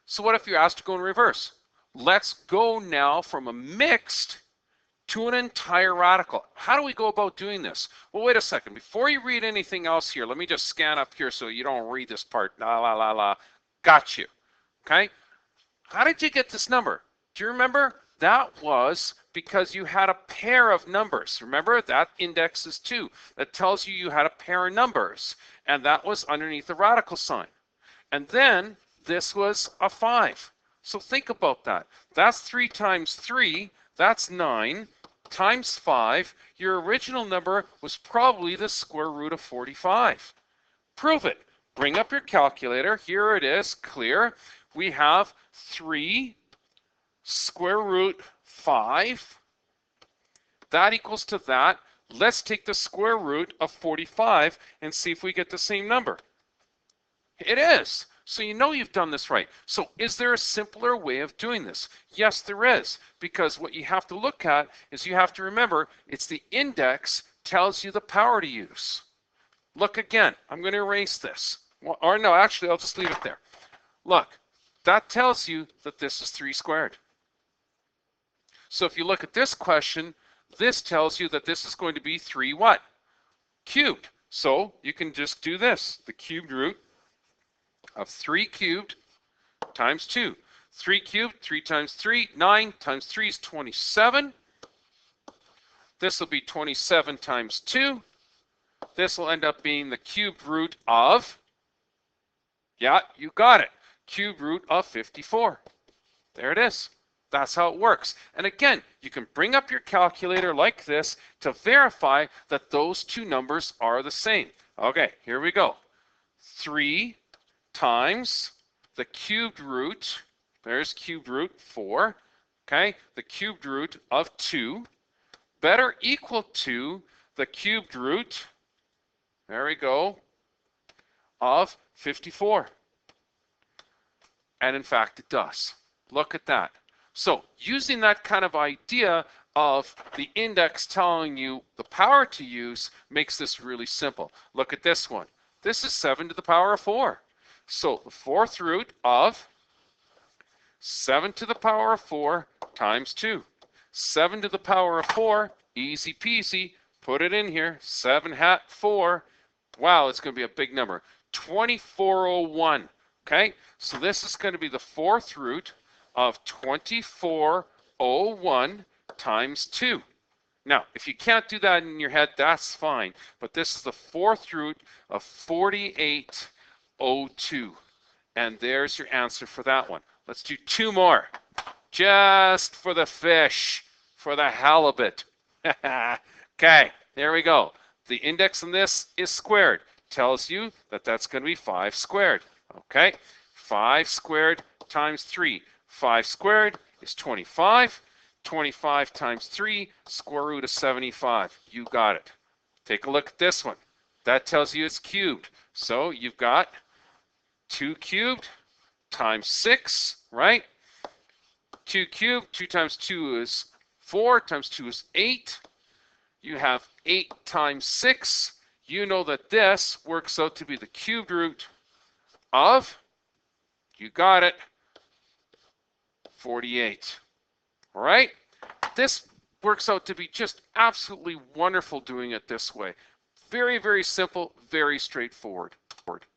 So what if you're asked to go in reverse? Let's go now from a mixed to an entire radical. How do we go about doing this? Well, wait a second. Before you read anything else here, let me just scan up here so you don't read this part. La, la, la, la. Got you. Okay? How did you get this number? Do you remember? That was because you had a pair of numbers. Remember, that index is 2. That tells you had a pair of numbers. And that was underneath the radical sign. And then this was a 5. So think about that. That's 3 times 3. That's 9 times 5. Your original number was probably the square root of 45. Prove it. Bring up your calculator. Here it is, clear. We have 3 square root 5. That equals to that. Let's take the square root of 45 and see if we get the same number. It is. So you know you've done this right. So is there a simpler way of doing this? Yes, there is. Because what you have to look at is you have to remember it's the index tells you the power to use. Look again. I'm going to erase this. Well, or no, actually, I'll just leave it there. Look, that tells you that this is 3 squared. So if you look at this question, this tells you that this is going to be 3 what? Cubed. So you can just do this. The cubed root of 3 cubed times 2. 3 cubed, 3 times 3, 9 times 3 is 27. This will be 27 times 2. This will end up being the cubed root of, yeah, you got it, cubed root of 54. There it is. That's how it works. And again, you can bring up your calculator like this to verify that those two numbers are the same. Okay, here we go. 3 times the cubed root, there's cubed root 4, okay, the cubed root of 2, better equal to the cubed root, there we go, of 54. And in fact, it does. Look at that. So using that kind of idea of the index telling you the power to use makes this really simple. Look at this one. This is 7 to the power of 4. So the 4th root of 7 to the power of 4 times 2. 7 to the power of 4, easy peasy. Put it in here. 7 hat 4. Wow, it's going to be a big number. 2401. Okay, so this is going to be the 4th root of 2401 times 2. Now, if you can't do that in your head, that's fine. But this is the 4th root of 4802. And there's your answer for that one. Let's do 2 more. Just for the fish, for the halibut. Okay, there we go. The index on this is squared. Tells you that that's going to be 5 squared. Okay, 5 squared times 3. 5 squared is 25. 25 times 3, square root of 75. You got it. Take a look at this one. That tells you it's cubed. So you've got 2 cubed times 6, right? 2 cubed, 2 times 2 is 4, times 2 is 8. You have 8 times 6. You know that this works out to be the cubed root of, you got it, 48. All right? This works out to be just absolutely wonderful doing it this way. Very, very simple, very straightforward.